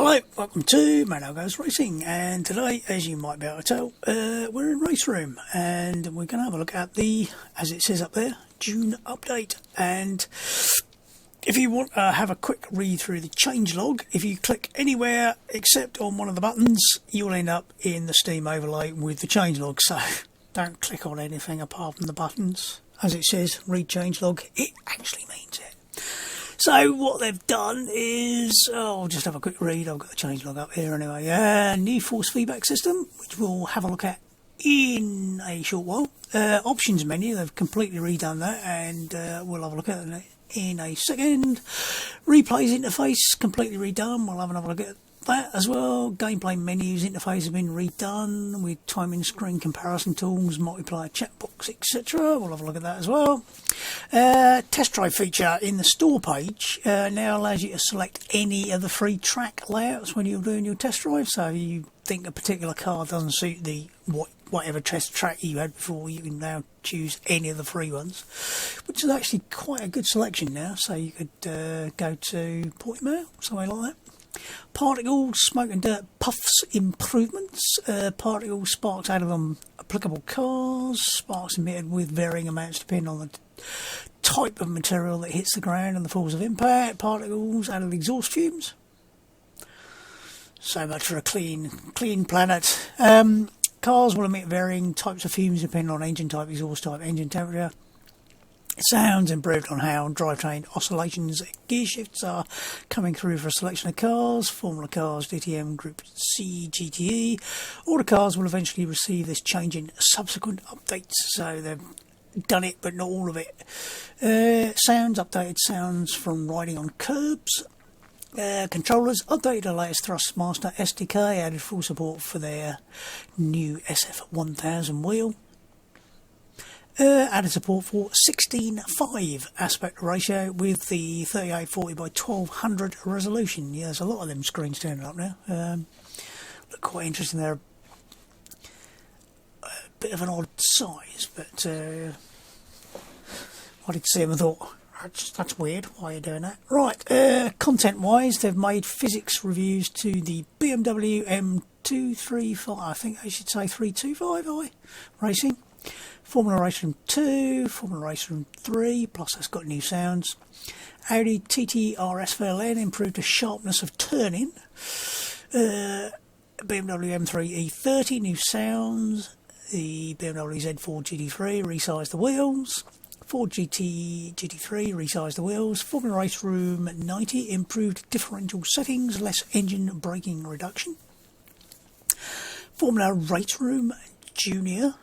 Hello, welcome to Mano Goes Racing, and today, as you might be able to tell, we're in Raceroom, and we're going to have a look at the, as it says up there, June update. And if you want to have a quick read through the changelog, if you click anywhere except on one of the buttons, you'll end up in the Steam overlay with the changelog. So don't click on anything apart from the buttons. As it says, read changelog, it actually means it. So what they've done is, I'll just have a quick read. I've got the changelog up here anyway. New force feedback system, which we'll have a look at in a short while. Options menu, they've completely redone that, and we'll have a look at it in a second. Replays interface, completely redone. We'll have another look at that as well. Gameplay menus interface has been redone with timing screen comparison tools, multiplayer chat box, etc. We'll have a look at that as well. Test drive feature in the store page now allows you to select any of the free track layouts when you're doing your test drive. So if you think a particular car doesn't suit the whatever test track you had before, you can now choose any of the free ones, which is actually quite a good selection now. So you could go to Portimao, somewhere like that. Particles, smoke and dirt puffs improvements. Particles, sparks added on applicable cars. Sparks emitted with varying amounts depending on the type of material that hits the ground and the force of impact. Particles added exhaust fumes. So much for a clean planet. Cars will emit varying types of fumes depending on engine type, exhaust type, engine temperature. Sounds improved on how drivetrain oscillations, gear shifts are coming through for a selection of cars. Formula cars, DTM, Group C, GTE. All the cars will eventually receive this change in subsequent updates. So they've done it, but not all of it. Sounds, updated sounds from riding on curbs. Controllers, updated the latest Thrustmaster SDK, added full support for their new SF1000 wheel. Added support for 16:5 aspect ratio with the 3840 by 1200 resolution. Yeah, there's a lot of them screens turning up now. Look quite interesting. They're a bit of an odd size, but I did see them and thought, that's weird. Why are you doing that? Right, content-wise, they've made physics reviews to the BMW M235, I think I should say 325i racing. Formula Raceroom 2, Formula Raceroom 3, plus it's got new sounds. Audi TT RS VLN improved the sharpness of turning. BMW M3 E30, new sounds. The BMW Z4 GT3 resized the wheels. Ford GT3 resized the wheels. Formula Raceroom 90 improved differential settings, less engine braking reduction. Formula Raceroom Junior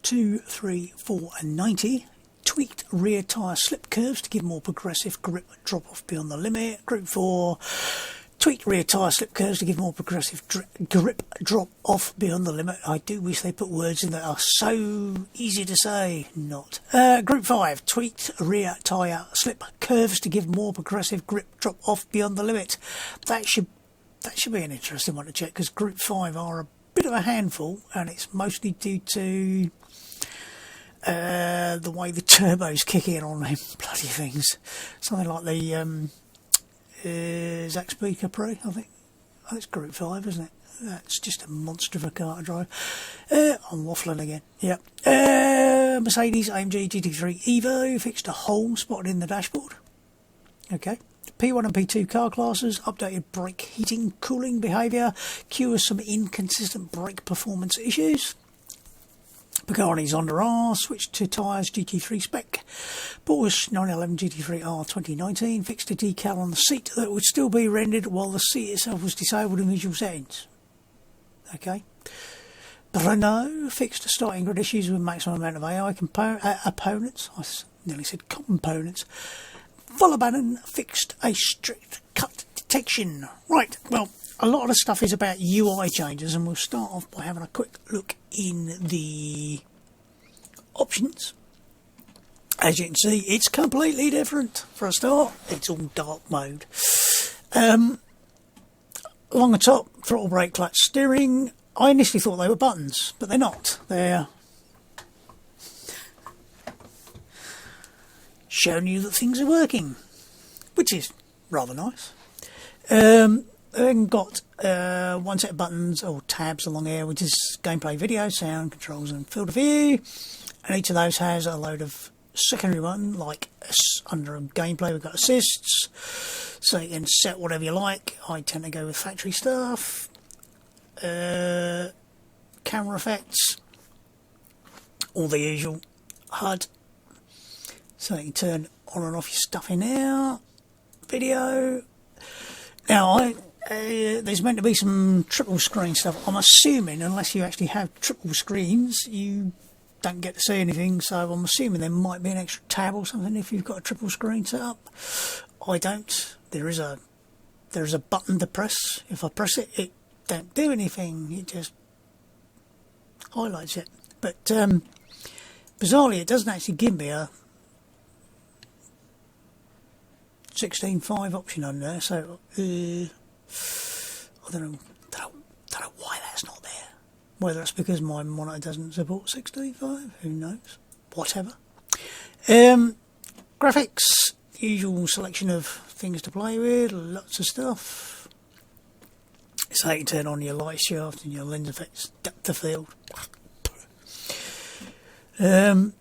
2, 3, 4 and 90 tweaked rear tyre slip curves to give more progressive grip drop off beyond the limit. Group 4 tweaked rear tyre slip curves to give more progressive grip drop off beyond the limit. I do wish they put words in that are so easy to say. Not. Group 5 tweaked rear tyre slip curves to give more progressive grip drop off beyond the limit. That should be an interesting one to check, because Group 5 are a bit of a handful, and it's mostly due to the way the turbos kick in on them bloody things. Something like the Zax Speaker Pro, I think. That's Group 5, isn't it? That's just a monster of a car to drive. I'm waffling again. Yeah. Mercedes AMG GT3 Evo fixed a hole spotted in the dashboard. Okay. P1 and P2 car classes, updated brake heating, cooling behaviour, cures some inconsistent brake performance issues. Bugatti's Honda R switched to tyres GT3 spec. Porsche 911 GT3 R 2019 fixed a decal on the seat that would still be rendered while the seat itself was disabled in visual settings. Okay. Renault fixed starting grid issues with maximum amount of AI opponents. I nearly said components. Volkswagen fixed a strict cut detection. Right, well, a lot of the stuff is about UI changes, and we'll start off by having a quick look in the options. As you can see, it's completely different. For a start, it's all dark mode. Along the top, throttle, brake, clutch, steering. I initially thought they were buttons, but they're not. They're showing you that things are working, which is rather nice. then got one set of buttons or tabs along here, which is gameplay, video, sound, controls and field of view, and each of those has a load of secondary one, like under gameplay we've got assists, so you can set whatever you like. I tend to go with factory stuff, camera effects, all the usual, HUD, so you can turn on and off your stuff in there, video. Now there's meant to be some triple screen stuff. I'm assuming unless you actually have triple screens you don't get to see anything, so I'm assuming there might be an extra tab or something if you've got a triple screen set up. I don't. There is a button to press. If I press it, it don't do anything, it just highlights it. But bizarrely it doesn't actually give me a 16:5 option on there, so I don't know why that's not there. Whether it's because my monitor doesn't support 16:5, who knows? Whatever. Graphics, usual selection of things to play with, lots of stuff. So you can turn on your light shaft and your lens effects, depth of field. And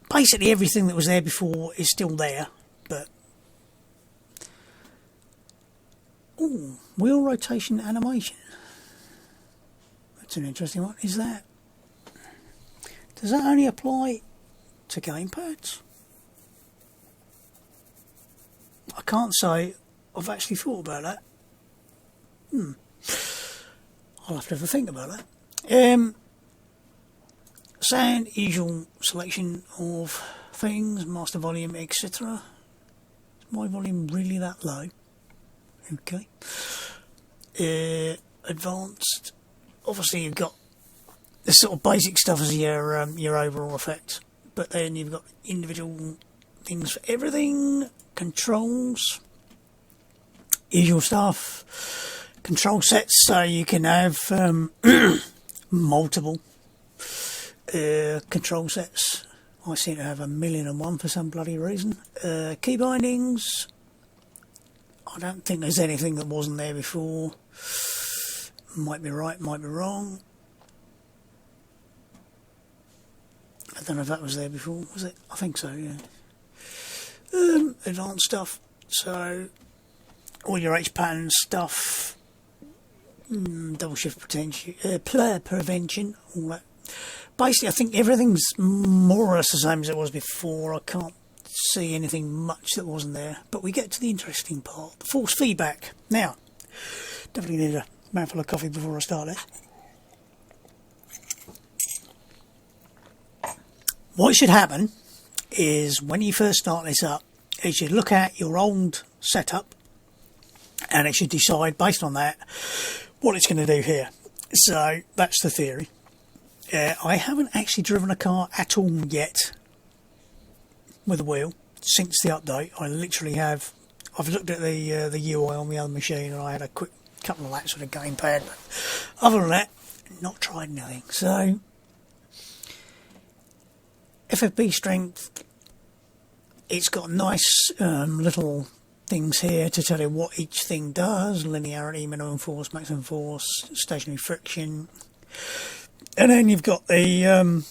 basically everything that was there before is still there, but wheel rotation animation. That's an interesting one. Does that only apply to gamepads? I can't say I've actually thought about that. I'll have to have a think about that. Sound, usual selection of things, master volume, etc. Is my volume really that low? Okay. Advanced. Obviously, you've got the sort of basic stuff as your overall effect, but then you've got individual things for everything. Controls, usual stuff. Control sets, so you can have multiple control sets. I seem to have 1,000,001 for some bloody reason. Key bindings. I don't think there's anything that wasn't there before. Might be right, might be wrong. I don't know if that was there before, was it? I think so, yeah. Advanced stuff. So, all your H pattern stuff. Double shift prevention, all that. Basically, I think everything's more or less the same as it was before. I can't see anything much that wasn't there. But we get to the interesting part, the force feedback. Now, definitely need a mouthful of coffee before I start this. What should happen is when you first start this up, it should look at your old setup and it should decide based on that what it's going to do here. So that's the theory. I haven't actually driven a car at all yet with a wheel since the update. I literally have. I've looked at the UI on the other machine and I had a quick couple of laps with a gamepad, but other than that, not tried anything. So FFB strength, it's got nice little things here to tell you what each thing does: linearity, minimum force, maximum force, stationary friction. And then you've got the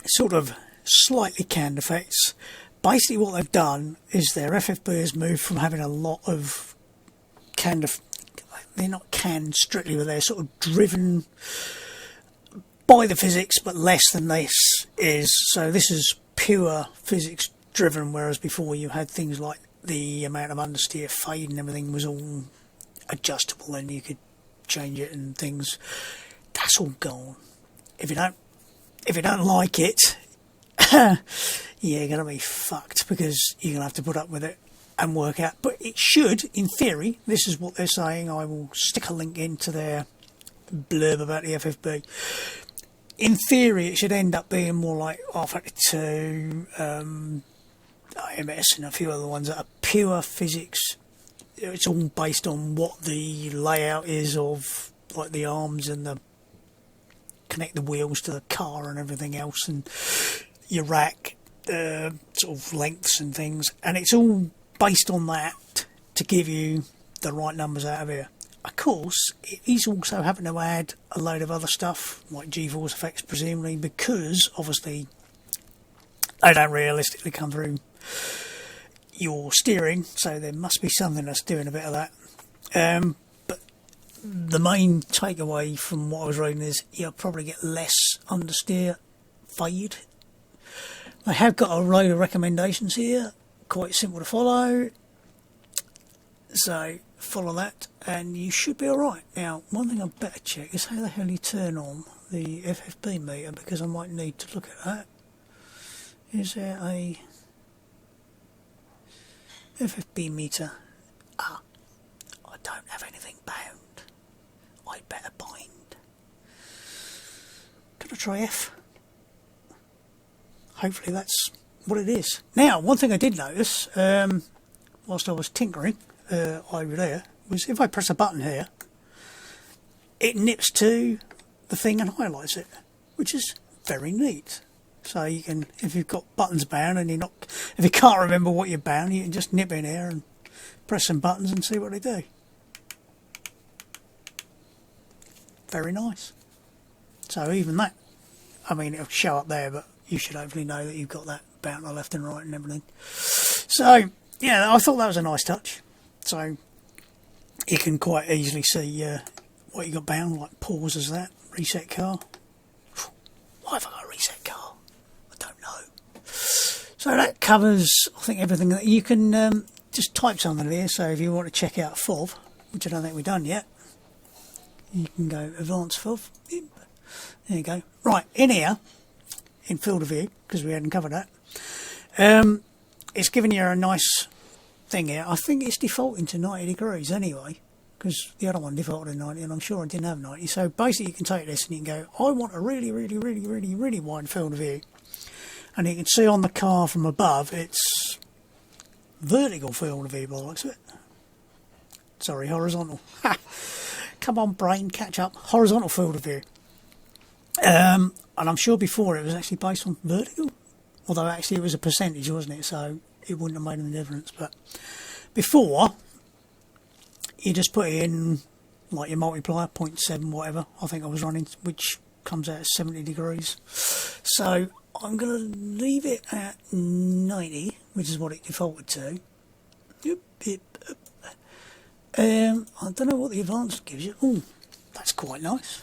sort of slightly canned effects. Basically what they've done is their FFB has moved from having a lot of canned, they're not canned strictly, but they're sort of driven by the physics, but less than this is. So this is pure physics driven, whereas before you had things like the amount of understeer, fade and everything was all adjustable and you could change it and things. That's all gone. If you don't like it, you're gonna be fucked because you're gonna have to put up with it and work out. But it should, in theory, this is what they're saying. I will stick a link into their blurb about the FFB. In theory, it should end up being more like R32, IMS, and a few other ones that are pure physics. It's all based on what the layout is of, like the arms and the connect the wheels to the car and everything else, and your rack sort of lengths and things, and it's all based on that to give you the right numbers out of here. Of course, it is also having to add a load of other stuff like G-force effects, presumably, because obviously they don't realistically come through your steering, so there must be something that's doing a bit of that. But the main takeaway from what I was reading is you'll probably get less understeer fade. They have got a load of recommendations here, quite simple to follow, so follow that and you should be alright. Now, one thing I better check is how the hell you turn on the FFB meter, because I might need to look at that. Is there a FFB meter? I don't have anything bound. I'd better bind. Can I try F? Hopefully that's what it is. Now, one thing I did notice whilst I was tinkering over there was if I press a button here, it nips to the thing and highlights it, which is very neat. So you can, if you've got buttons bound and if you can't remember what you're bound, you can just nip in here and press some buttons and see what they do. Very nice. So even that, I mean, it'll show up there, but you should hopefully know that you've got that bound to left and right and everything. So yeah, I thought that was a nice touch. So you can quite easily see what you got bound, like pause as that, reset car. Why have I got a reset car? I don't know. So that covers, I think, everything that you can just type something here. So if you want to check out FOV, which I don't think we've done yet, you can go advanced FOV. There you go. Right, in here, in field of view, because we hadn't covered that, it's giving you a nice thing here. I think it's defaulting to 90 degrees anyway, because the other one defaulted to 90 and I'm sure I didn't have 90. So basically you can take this and you can go, I want a really wide field of view. And you can see on the car from above it's vertical field of view by the looks of it. Sorry, horizontal. Come on brain, catch up. Horizontal field of view. And I'm sure before it was actually based on vertical, although actually it was a percentage, wasn't it? So it wouldn't have made any difference. But before, you just put in like your multiplier, 0.7 whatever, I think I was running, which comes out at 70 degrees. So I'm going to leave it at 90, which is what it defaulted to. I don't know what the advanced gives you. Oh, that's quite nice.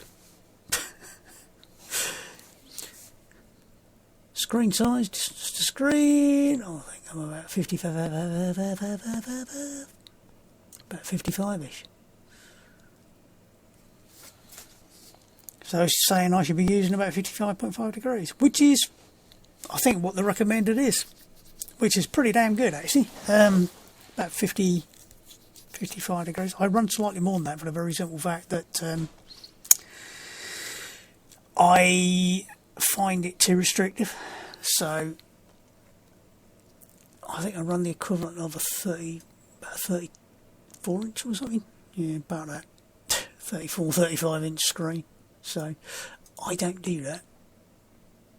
Screen size, just a screen. Oh, I think I'm about 55-ish. So it's saying I should be using about 55.5 degrees, which is, I think, what the recommended is, which is pretty damn good actually. About 55 degrees. I run slightly more than that for the very simple fact that I find it too restrictive. So I think I run the equivalent of about 34 inch or something. Yeah, about that. 34, 35 inch screen. So I don't do that.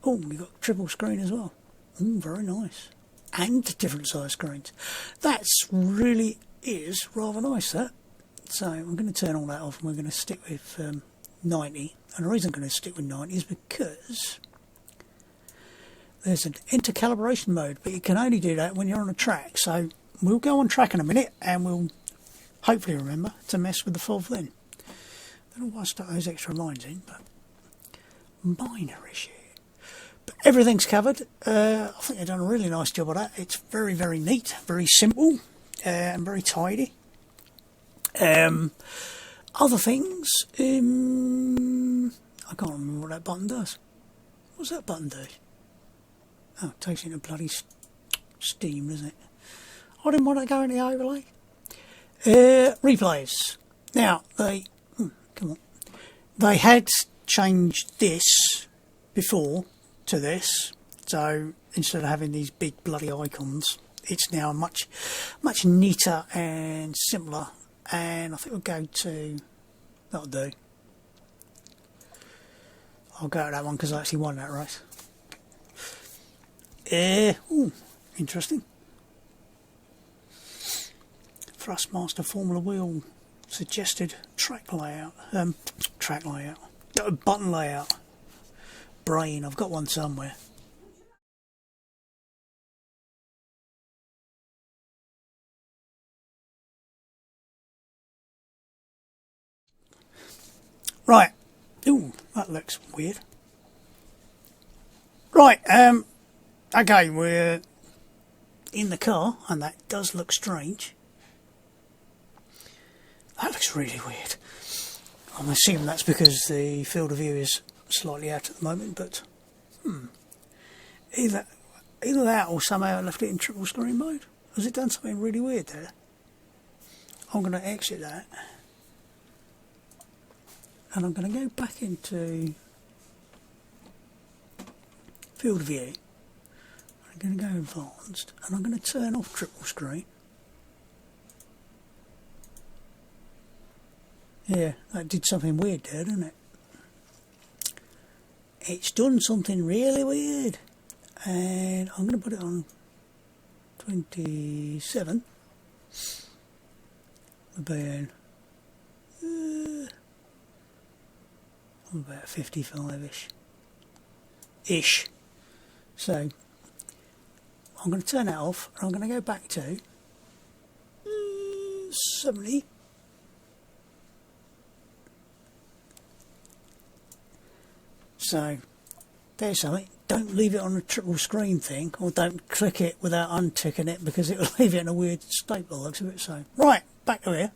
Oh, we've got triple screen as well. Very nice. And different size screens. That's really is rather nice, that. So I'm going to turn all that off and we're going to stick with 90. And the reason I'm going to stick with 90 is because there's an intercalibration mode, but you can only do that when you're on a track. So we'll go on track in a minute and we'll hopefully remember to mess with the FOV then. I don't know why I stuck those extra lines in, but minor issue. But everything's covered. I think they've done a really nice job of that. It's very, very neat, very simple, and very tidy. Other things, I can't remember what that button does. What's that button do? Oh, it takes into bloody steam, doesn't it? I didn't want to go into the overlay. Replays. Now, they had changed this before to this, so instead of having these big bloody icons, it's now much neater and simpler. And I think we'll go to, that'll do. I'll go to that one because I actually won that race. Ooh, interesting. Thrustmaster Formula Wheel suggested button layout. Brain, I've got one somewhere. Right. Ooh, that looks weird. Right, okay, we're in the car, and that does look strange. That looks really weird. I'm assuming that's because the field of view is slightly out at the moment, but either that or somehow I left it in triple screen mode. Has it done something really weird there? I'm going to exit that, and I'm going to go back into field of view. I'm going to go advanced, and I'm going to turn off triple screen. Yeah, that did something weird there, didn't it? It's done something really weird. And I'm going to put it on 27. About 55-ish. So, I'm going to turn that off, and I'm going to go back to 70. So, there's something. Don't leave it on a triple screen thing, or don't click it without unticking it, because it will leave it in a weird state by the looks of it. So, right, back to here.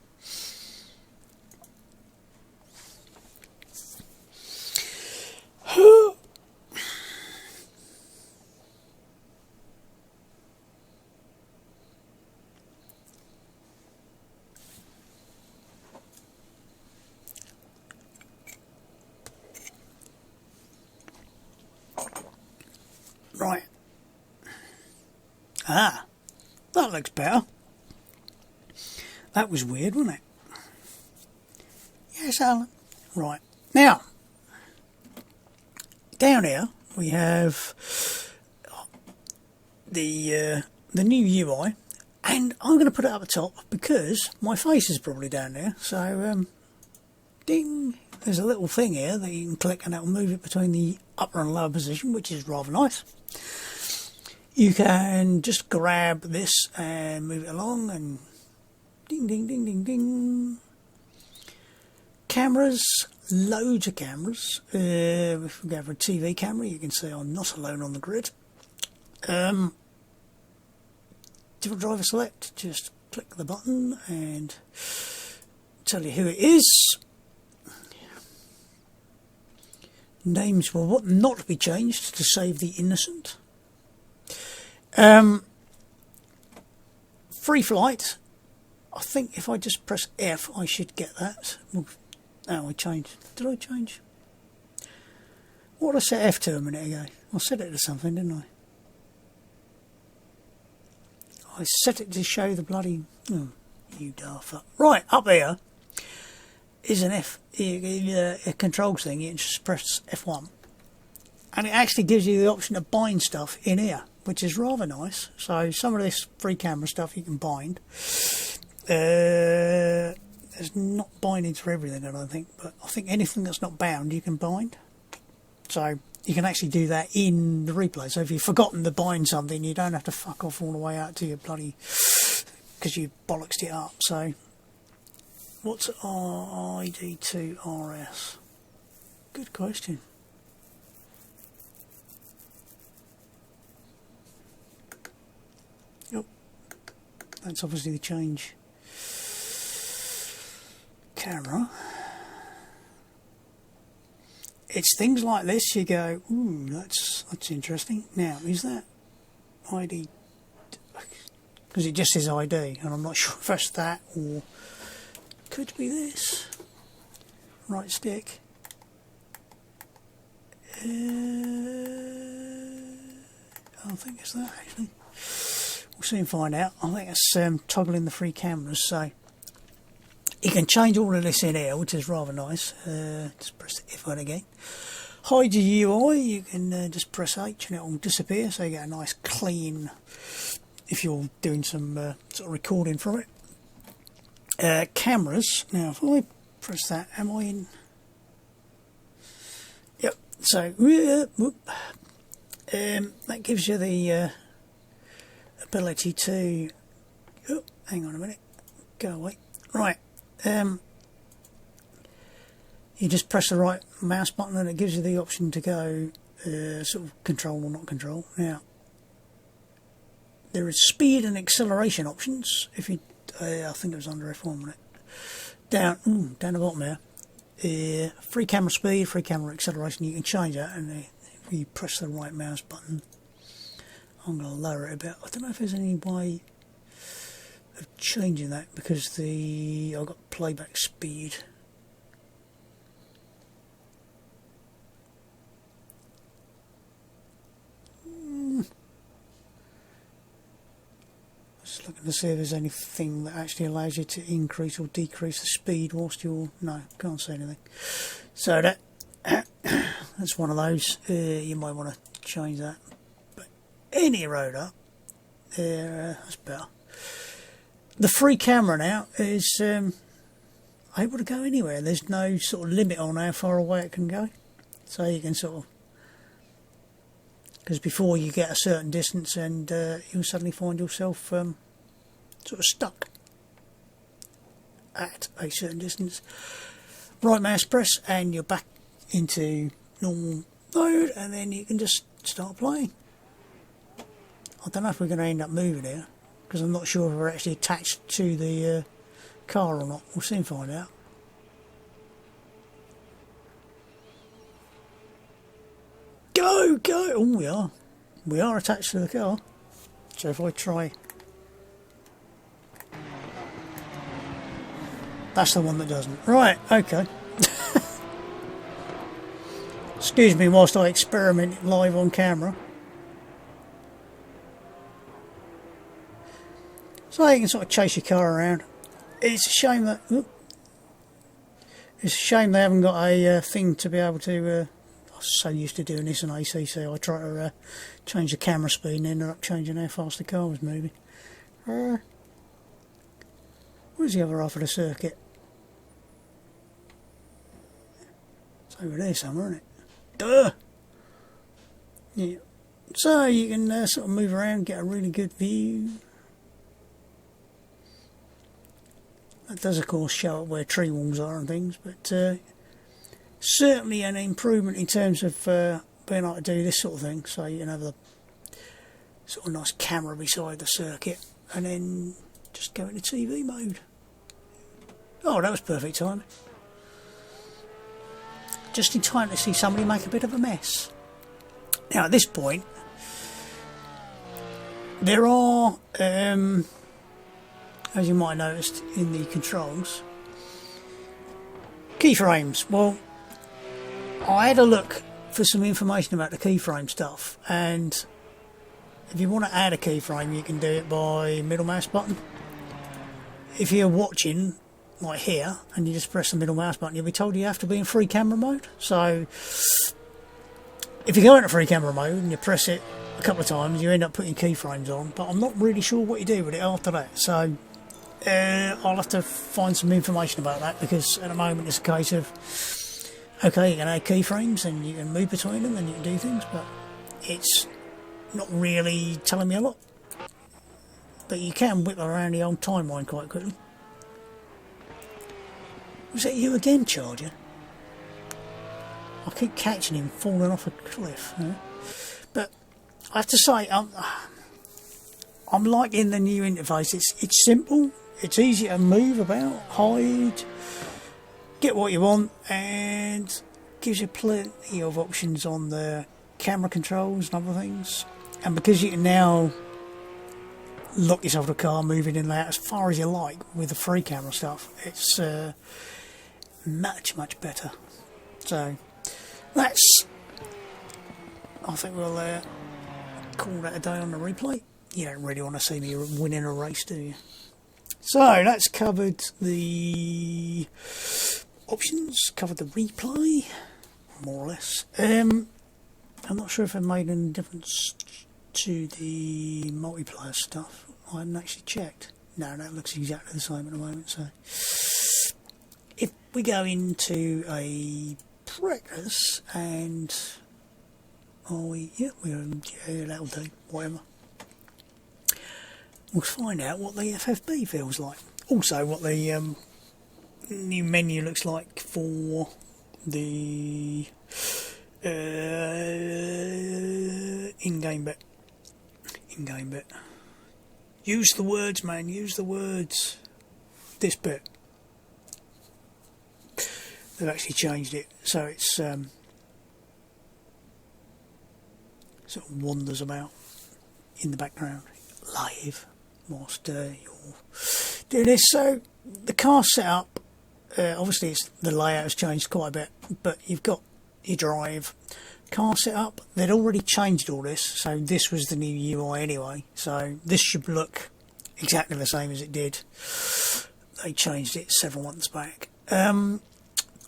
Right. Ah, that looks better. That was weird, wasn't it? Yes, Alan. Right. Now, down here we have the new UI, and I'm going to put it up the top because my face is probably down there. So, ding. There's a little thing here that you can click, and that will move it between the upper and lower position, which is rather nice. You can just grab this and move it along, and ding, ding, ding, ding, ding. Cameras, loads of cameras. If we go for a TV camera, you can see I'm not alone on the grid. Different driver select, just click the button and tell you who it is. Names will not be changed to save the innocent. Free flight. I think if I just press F, I should get that. Oh, I changed. Did I change? What did I set F to a minute ago? I set it to something, didn't I? I set it to show the bloody... Oh, you daft fuck. Right, up here is an a controls thing. You can just press F1, and it actually gives you the option to bind stuff in here, which is rather nice. So some of this free camera stuff you can bind. There's not bindings for everything, I don't think, but I think anything that's not bound you can bind. So you can actually do that in the replay. So if you've forgotten to bind something, you don't have to fuck off all the way out to your bloody... because you bollocksed it up. So what's RID2RS? Good question. Yep, that's obviously the change camera. It's things like this you go, ooh, that's interesting. Now, is that ID? Because it just says ID, and I'm not sure if that's that or could be this. Right stick. I think it's that actually. We'll soon find out. I think it's toggling the free cameras, so you can change all of this in here, which is rather nice. Just press the F1 again. hide your UI, you can just press H and it will disappear, so you get a nice clean, if you're doing some sort of recording from it. Cameras, now if I press that, am I in? Yep, so that gives you the ability to, oh, hang on a minute, go away, right, you just press the right mouse button and it gives you the option to go sort of control or not control. Now there is speed and acceleration options. If you, I think it was under F1, wasn't it? Down the bottom there. Free camera speed, free camera acceleration. You can change that, and if you press the right mouse button, I'm going to lower it a bit. I don't know if there's any way of changing that because I've got playback speed. Just looking to see if there's anything that actually allows you to increase or decrease the speed whilst you're... No, can't see anything. So that's one of those. You might want to change that. But any road up, that's better. The free camera now is able to go anywhere. There's no sort of limit on how far away it can go. So you can sort of... Because before you get a certain distance and you'll suddenly find yourself sort of stuck at a certain distance. Right mouse press and you're back into normal mode, and then you can just start playing. I don't know if we're going to end up moving here because I'm not sure if we're actually attached to the car or not. We'll soon find out. Go! Oh, we are attached to the car. So if I try, that's the one that doesn't. Right, okay. Excuse me whilst I experiment live on camera. So you can sort of chase your car around. It's a shame that they haven't got a thing to be able to. I was so used to doing this in ACC, I try to change the camera speed and ended up changing how fast the car was moving. Where's the other half of the circuit? It's over there somewhere, isn't it? Duh! Yeah. So you can sort of move around, get a really good view. That does of course show up where tree walls are and things, but certainly an improvement in terms of being able to do this sort of thing. So you can have the sort of nice camera beside the circuit and then just go into TV mode. Oh, that was perfect timing. Just in time to see somebody make a bit of a mess. Now at this point there are, as you might have noticed in the controls, keyframes. Well, I had a look for some information about the keyframe stuff, and if you want to add a keyframe you can do it by middle mouse button. If you're watching like here and you just press the middle mouse button, you'll be told you have to be in free camera mode. So if you go into free camera mode and you press it a couple of times, you end up putting keyframes on, but I'm not really sure what you do with it after that. So I'll have to find some information about that, because at the moment it's a case of, okay, you can add keyframes and you can move between them and you can do things, but it's not really telling me a lot. But you can whip around the old timeline quite quickly. Was it you again, Charger? I keep catching him falling off a cliff. Huh? But I have to say, I'm liking the new interface. It's simple, it's easy to move about, hide, get what you want, and gives you plenty of options on the camera controls and other things. And because you can now lock yourself to the car, move in and out as far as you like with the free camera stuff, it's much better. So that's, I think we'll call that a day on the replay. You don't really want to see me winning a race, do you? So that's covered the options, covered the replay. more or less. I'm not sure if it made any difference to the multiplayer stuff. I haven't actually checked. No, that looks exactly the same at the moment. So if we go into a practice and yeah, that'll do, whatever. We'll find out what the FFB feels like. Also, what the new menu looks like for the in-game bit. In-game bit. Use the words, man. Use the words. This bit. They've actually changed it, so it's sort of wanders about in the background live whilst you're doing this. So the car setup, obviously the layout has changed quite a bit, but you've got your drive. Car setup, they'd already changed all this, so this was the new UI anyway, so this should look exactly the same as it did. They changed it several months back.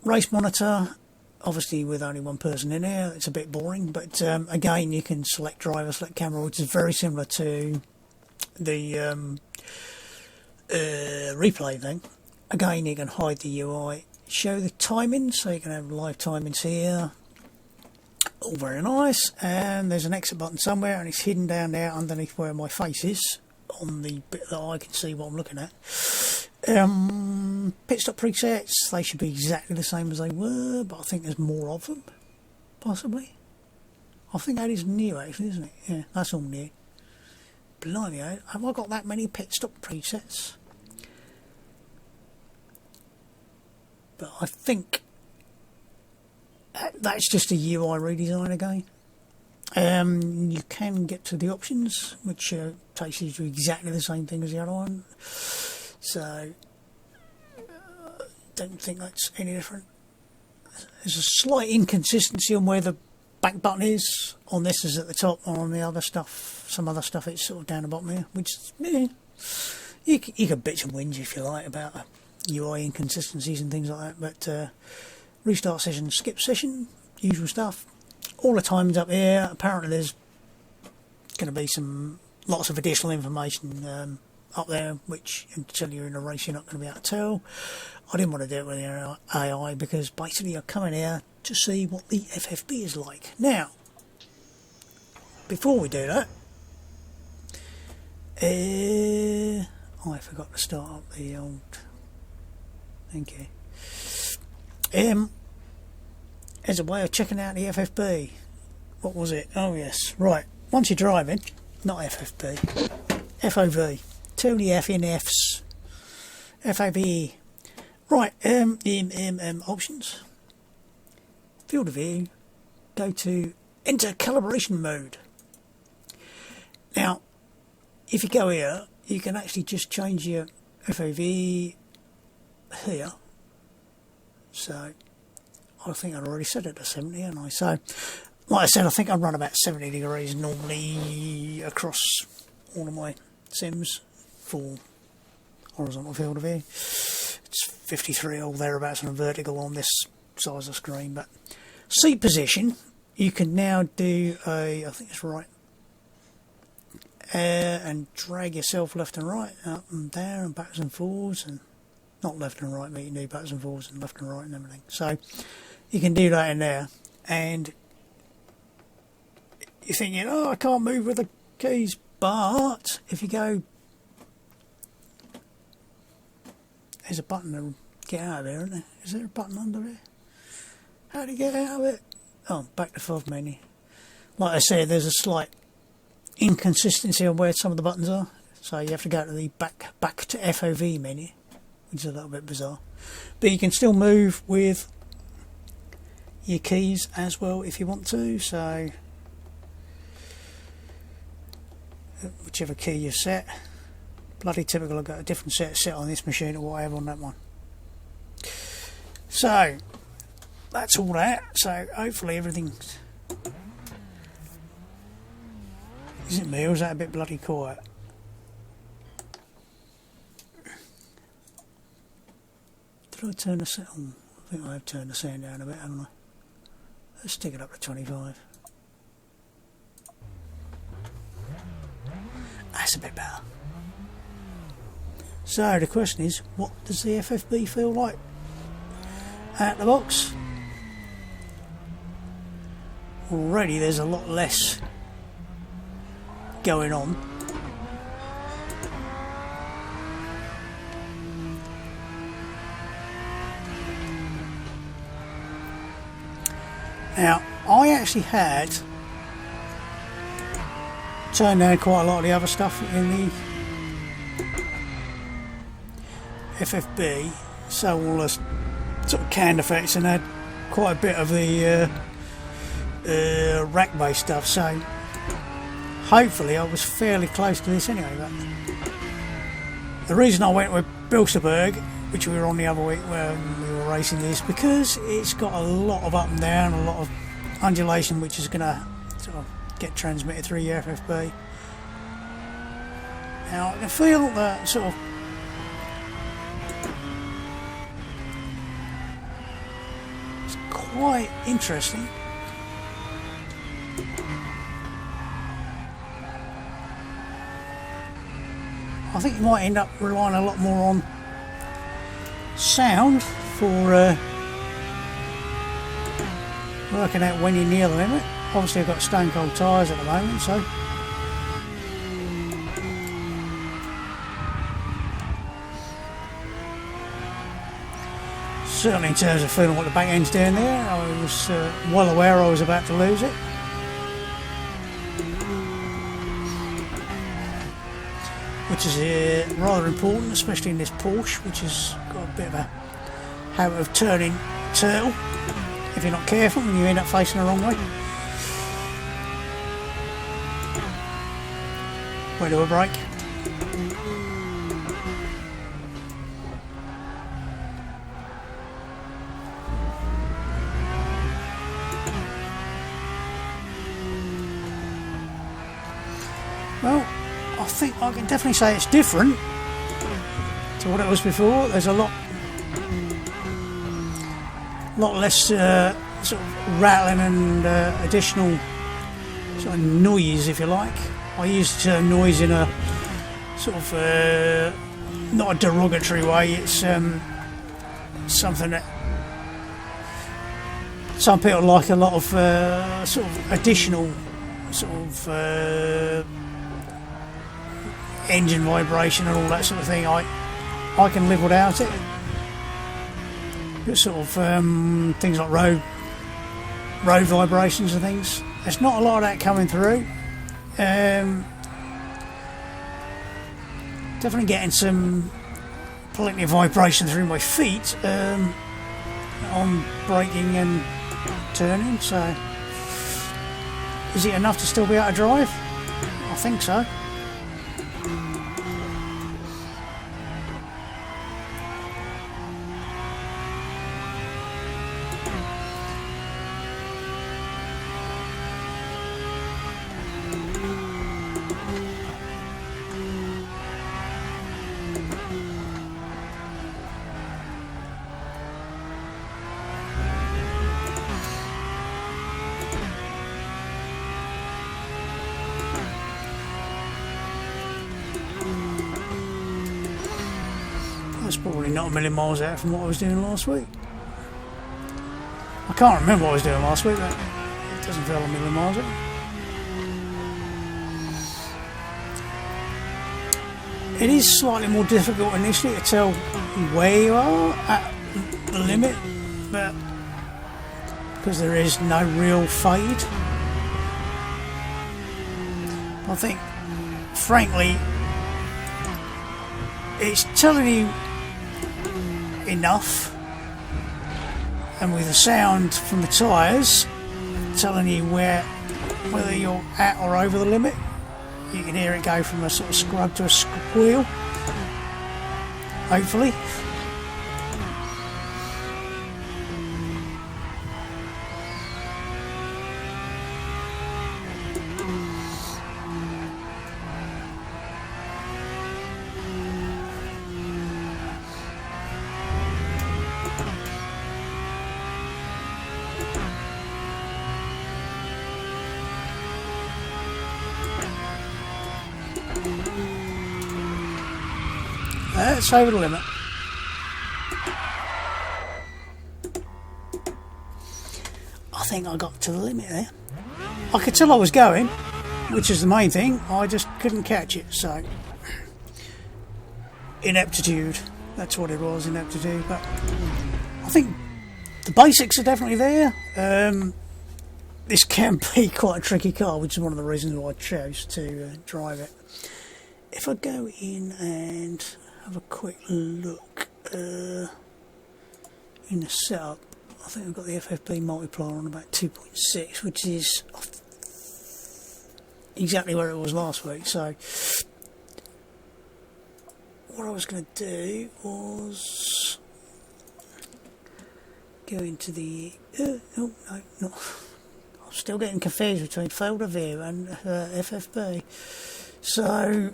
Race monitor, obviously with only one person in here, it's a bit boring, but again you can select driver, select camera, which is very similar to the replay thing. Again, you can hide the UI, show the timings, so you can have live timings here. All very nice, and there's an exit button somewhere, and it's hidden down there underneath where my face is, on the bit that I can see what I'm looking at. Pit stop presets, they should be exactly the same as they were, but I think there's more of them, possibly. I think that is new actually, isn't it? Yeah, that's all new. Blimey, have I got that many pit stop presets? But I think that's just a UI redesign again. You can get to the options, which takes you to exactly the same thing as the other one. So, don't think that's any different. There's a slight inconsistency on where the back button is. On this is at the top, and on the other stuff, some other stuff, it's sort of down the bottom here. Which, yeah, you can bitch and whinge if you like about UI inconsistencies and things like that, but restart session, skip session, usual stuff. All the times up here. Apparently there's going to be lots of additional information up there, which until you're in a race you're not going to be able to tell. I didn't want to do it with the AI because basically I'm coming here to see what the FFB is like. Now, before we do that, I forgot to start up the old. Thank you. As a way of checking out the FFB. What was it? Oh yes, right. Once you're driving, not FFB, FOV. Too many F in Fs. FOV. Right. Options. Field of view. Go to enter calibration mode. Now, if you go here, you can actually just change your FOV here. So I think I'd already set it to 70, haven't I? So, like I said, I think I run about 70 degrees normally across all of my sims for horizontal field of view. It's 53 or thereabouts on a vertical on this size of screen. But seat position, you can now do I think it's right, and drag yourself left and right, up and down, and backwards and forwards, and not left and right, but you can do backwards and forwards and left and right and everything. So you can do that in there, and you're thinking, oh, I can't move with the keys, but if you go, there's a button to get out of there, isn't there? Is there a button under there? How do you get out of it? Oh, back to FOV menu. Like I said, there's a slight inconsistency on where some of the buttons are, so you have to go to the back to FOV menu, which is a little bit bizarre. But you can still move with your keys as well if you want to, so whichever key you set. Bloody typical, I've got a different set on this machine or what I have on that one. So that's all that. So hopefully everything's. Is it me or is that a bit bloody quiet? Did I turn the sound on? I think I have turned the sound down a bit, haven't I? Let's stick it up to 25. That's a bit better. So the question is, what does the FFB feel like out the box? Already there's a lot less going on. Now, I actually had turned down quite a lot of the other stuff in the FFB, so all the sort of canned effects, and had quite a bit of the rack-based stuff, so hopefully I was fairly close to this anyway. But the reason I went with Bilsterberg, which we were on the other week when we were racing this, because it's got a lot of up and down, a lot of undulation, which is going to sort of get transmitted through your FFB. Now I can feel that sort of it's quite interesting. I think you might end up relying a lot more on sound for working out when you're near the limit. Obviously I've got stone cold tyres at the moment, so certainly in terms of feeling what the back end's doing there, I was well aware I was about to lose it. Which is rather important, especially in this Porsche, which has got a bit of a habit of turning turtle if you're not careful and you end up facing the wrong way. Where do I brake? Well, I think I can definitely say it's different to what it was before. There's a lot less sort of rattling and additional sort of noise, if you like. I use the term noise in a sort of not a derogatory way. It's something that some people like a lot of sort of additional sort of engine vibration and all that sort of thing. I can live without it. But sort of things like road vibrations and things. There's not a lot of that coming through. Definitely getting some plenty of vibration through my feet on braking and turning. So, is it enough to still be able to drive? I think so. That's probably not a million miles out from what I was doing last week. I can't remember what I was doing last week, but it doesn't feel a million miles out. It is slightly more difficult initially to tell where you are at the limit, but because there is no real fade. I think, frankly, it's telling you enough, and with the sound from the tyres telling you whether you're at or over the limit. You can hear it go from a sort of scrub to a squeal, hopefully. That's over the limit. I think I got to the limit there. I could tell I was going, which is the main thing. I just couldn't catch it, so ineptitude. That's what it was, ineptitude. But I think the basics are definitely there. This can be quite a tricky car, which is one of the reasons why I chose to drive it. If I go in and have a quick look in the setup, I think I've got the FFB multiplier on about 2.6, which is exactly where it was last week. So what I was going to do was go into the oh no, not. I'm still getting confused between field of view and FFB. So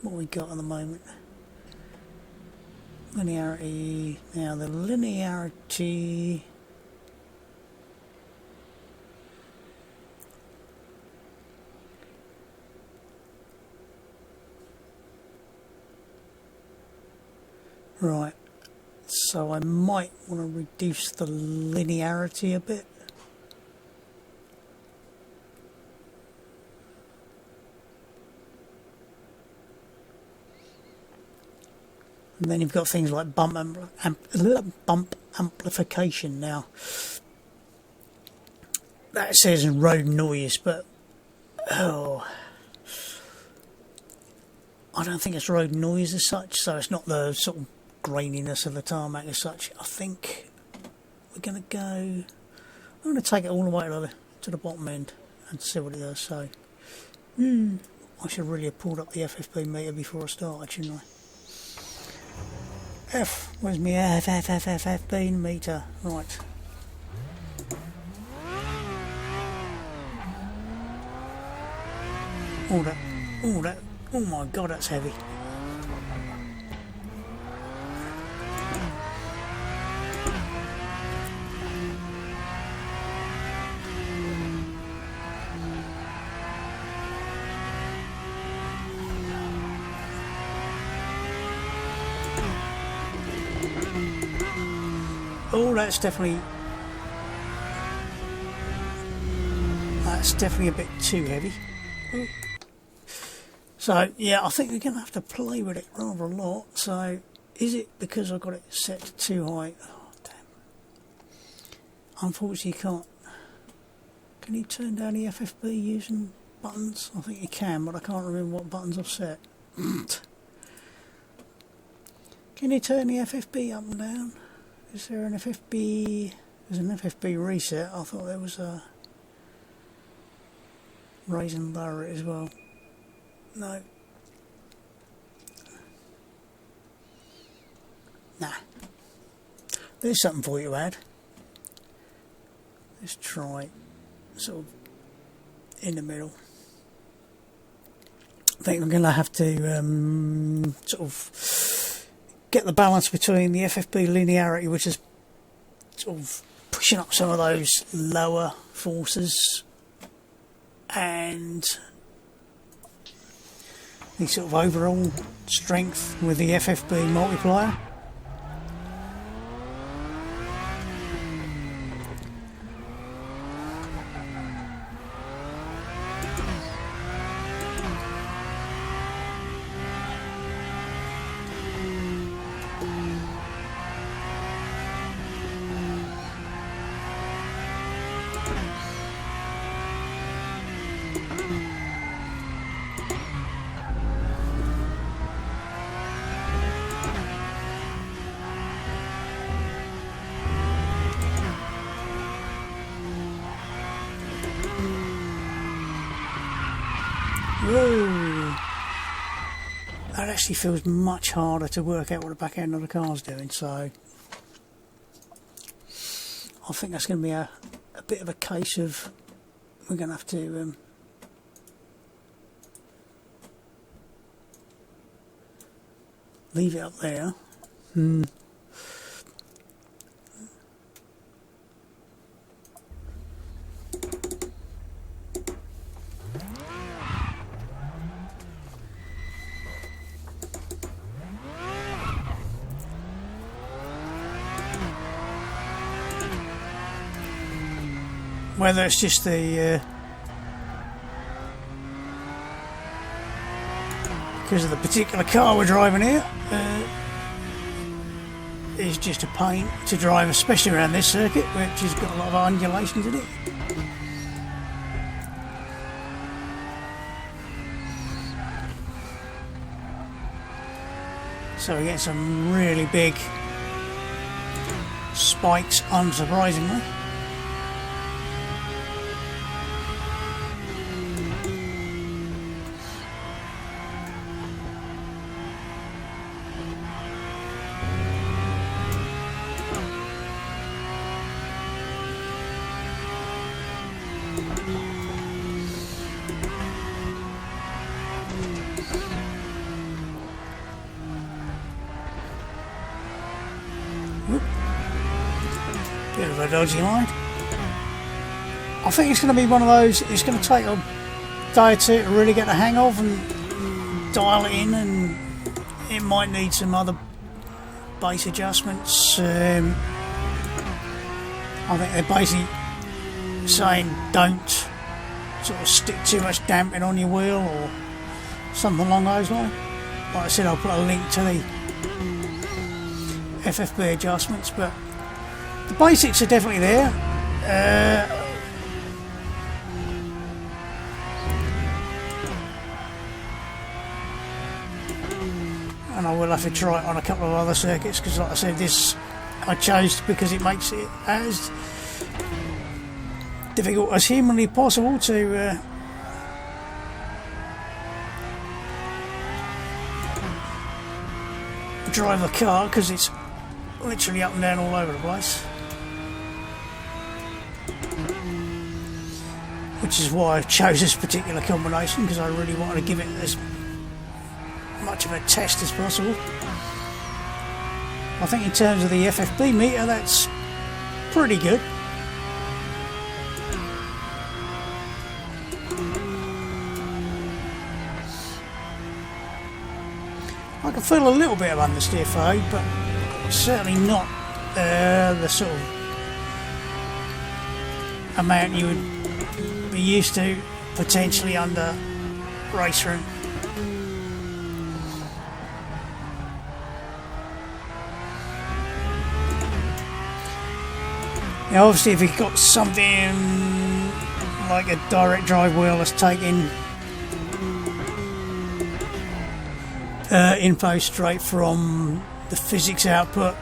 what we got at the moment? Linearity. Now the linearity. Right. So I might want to reduce the linearity a bit. And then you've got things like bump amplification now. That says road noise, but I don't think it's road noise as such, so it's not the sort of graininess of the tarmac as such. I think we're going to go... I'm going to take it all the way to the bottom end and see what it does. So, I should really have pulled up the FFB meter before I started, shouldn't I? Where's my FFB meter? Right. Oh my god, that's heavy. Oh, that's definitely a bit too heavy. Ooh. So yeah, I think we're going to have to play with it rather a lot. So is it because I've got it set to too high? Oh damn! Unfortunately, you can't. Can you turn down the FFB using buttons? I think you can, but I can't remember what buttons I've set. Can you turn the FFB up and down? Is there an FFB? There's an FFB reset. I thought there was a raise and lower it as well. No. Nah. There's something for you to add. Let's try sort of in the middle. I think I'm going to have to sort of get the balance between the FFB linearity, which is sort of pushing up some of those lower forces, and the sort of overall strength with the FFB multiplier. Whoa! That actually feels much harder to work out what the back end of the car's doing, so I think that's going to be a bit of a case of we're going to have to leave it up there. whether it's just the because of the particular car we're driving here, is just a pain to drive, especially around this circuit, which has got a lot of undulations in it. So we get some really big spikes, unsurprisingly. Bit of a dodgy line. I think it's going to be one of those, it's going to take a day or two to really get the hang of and dial it in, and it might need some other base adjustments. I think they're basically saying don't sort of stick too much damping on your wheel or something along those lines. Like I said, I'll put a link to the FFB adjustments, but the basics are definitely there. And I will have to try it on a couple of other circuits, because like I said, this I chose because it makes it as difficult as humanly possible to drive the car, because it's literally up and down all over the place. Which is why I chose this particular combination, because I really wanted to give it as much of a test as possible. I think in terms of the FFB meter, that's pretty good. I can feel a little bit of understeer fade, but certainly not the sort of amount you would be used to potentially under Raceroom. Now obviously if you've got something like a direct drive wheel that's taking info straight from the physics output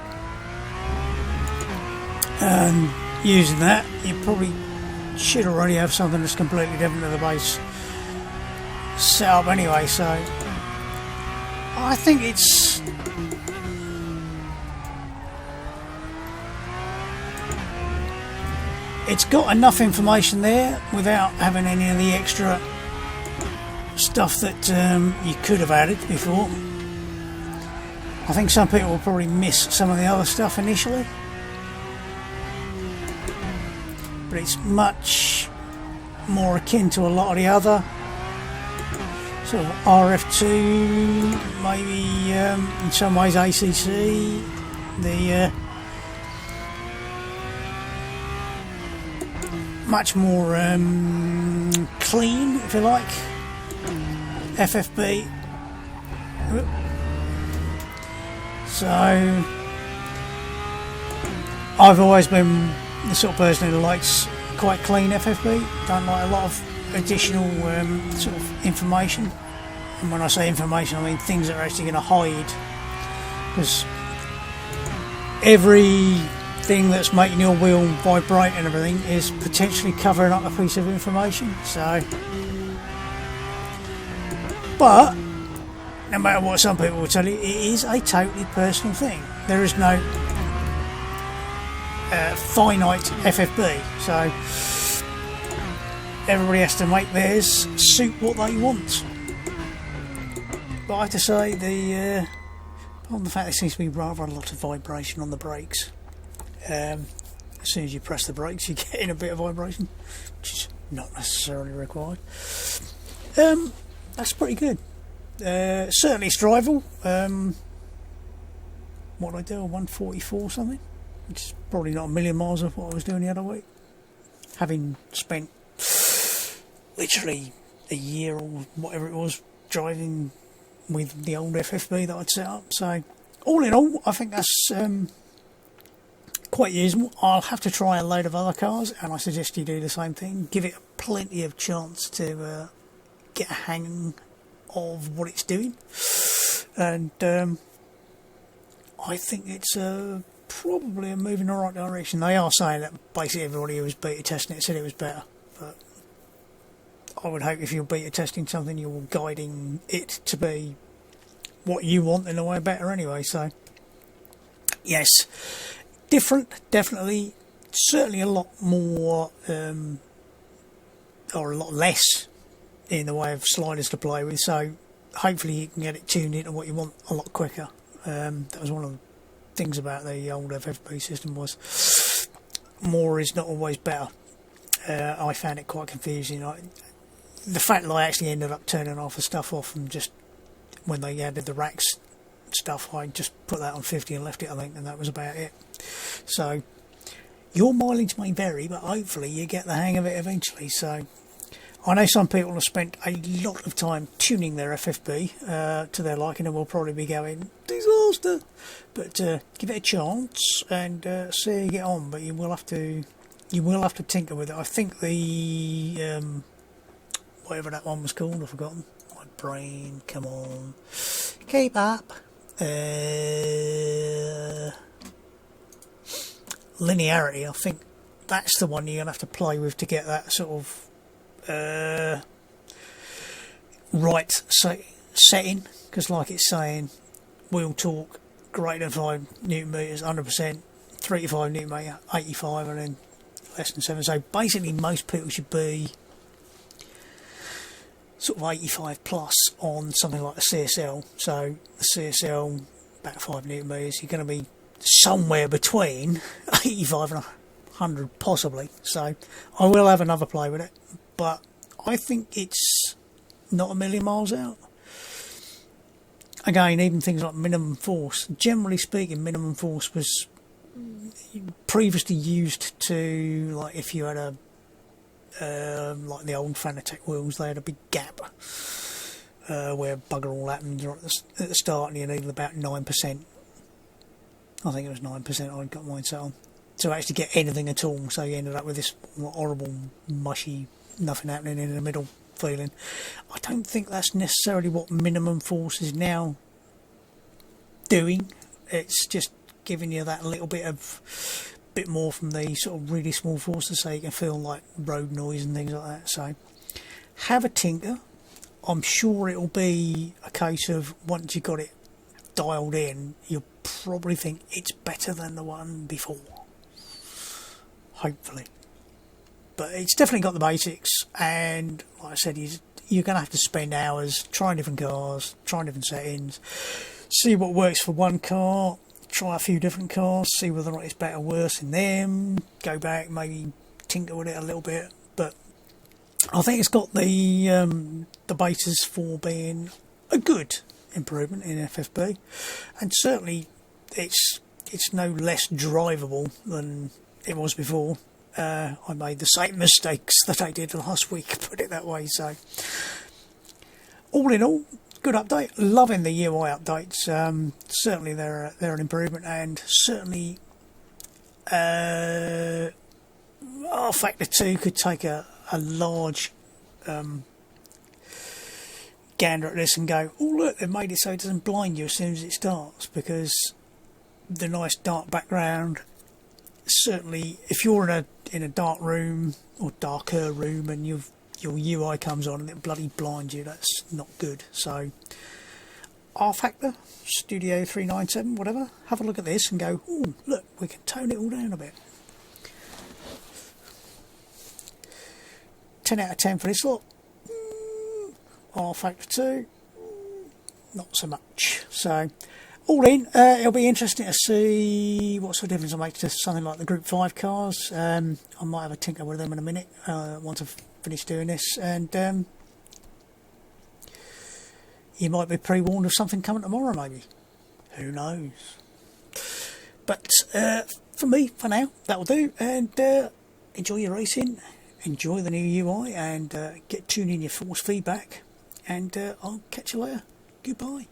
and using that, you probably should already have something that's completely different to the base setup anyway, so I think it's got enough information there without having any of the extra stuff that you could have added before. I think some people will probably miss some of the other stuff initially, but it's much more akin to a lot of the other sort of RF2, maybe in some ways ACC, the much more clean, if you like, FFB. So I've always been the sort of person who likes quite clean FFB, don't like a lot of additional sort of information, and when I say information I mean things that are actually going to hide, because everything that's making your wheel vibrate and everything is potentially covering up a piece of information. So, but no matter what some people will tell you, it is a totally personal thing. There is no finite FFB, so everybody has to make theirs suit what they want. But I have to say, the fact there seems to be rather a lot of vibration on the brakes. As soon as you press the brakes, you get in a bit of vibration, which is not necessarily required. That's pretty good. Certainly it's drivable. What did I do? A 144 something, which is probably not a million miles off what I was doing the other week. having spent literally a year or whatever it was driving with the old FFB that I'd set up. So all in all, I think that's quite usable. I'll have to try a load of other cars, and I suggest you do the same thing. Give it plenty of chance to get a hang of what it's doing, and I think it's probably a move in the right direction. They are saying that basically everybody who was beta testing it said it was better, but I would hope if you're beta testing something, you're guiding it to be what you want in a way better anyway. So yes, different, definitely, certainly a lot more or a lot less in the way of sliders to play with, so hopefully you can get it tuned into what you want a lot quicker. That was one of the things about the old FFB system, was more is not always better. I found it quite confusing. The fact that I actually ended up turning half the stuff off, and just when they added the racks stuff, I just put that on 50 and left it, I think, and that was about it. So your mileage may vary, but hopefully you get the hang of it eventually. So I know some people have spent a lot of time tuning their FFB to their liking, and will probably be going disaster, but give it a chance and see how you get on. But you will have to tinker with it. I think the whatever that one was called, I've forgotten. My brain, come on, keep up. Linearity, I think that's the one you're gonna have to play with to get that sort of right setting, because like it's saying, wheel torque greater than 5 newton meters, 100%, 3 to 5 newton meter, 85, and then less than 7. So basically most people should be sort of 85 plus on something like a CSL. So the CSL about 5 newton meters, you're going to be somewhere between 85 and 100 possibly. So I will have another play with it, but I think it's not a million miles out. Again, even things like minimum force, generally speaking, minimum force was previously used to, like if you had a like the old Fanatec wheels, they had a big gap where bugger all happened right at the start, and you needed about 9%. I think it was 9% I'd got mine set on to actually get anything at all. So you ended up with this horrible, mushy, nothing happening in the middle feeling. I don't think that's necessarily what minimum force is now doing. It's just giving you that little bit more from the sort of really small forces, so you can feel like road noise and things like that. So have a tinker. I'm sure it'll be a case of once you've got it dialed in, you'll probably think it's better than the one before, hopefully. But it's definitely got the basics, and like I said, you're going to have to spend hours trying different cars, trying different settings, see what works for one car, try a few different cars, see whether or not it's better or worse in them, go back, maybe tinker with it a little bit. But I think it's got the basis for being a good improvement in FFB, and certainly it's no less drivable than it was before. I made the same mistakes that I did last week, put it that way. So all in all, good update. Loving the UI updates. Certainly they're an improvement, and certainly R Factor 2 could take a large gander at this and go, oh look, they've made it so it doesn't blind you as soon as it starts, because the nice dark background, certainly if you're in a dark room or darker room and your UI comes on and it bloody blinds you, that's not good. So R Factor, Studio 397, whatever, have a look at this and go, oh look, we can tone it all down a bit. 10 out of 10 for this lot. R Factor 2, not so much. So all in, it'll be interesting to see what sort of difference it makes to something like the Group 5 cars. I might have a tinker with them in a minute once I've finished doing this, and you might be pre-warned of something coming tomorrow maybe. Who knows? But for me, for now, that'll do, and enjoy your racing, enjoy the new UI, and get tuned in your force feedback. And I'll catch you later. Goodbye.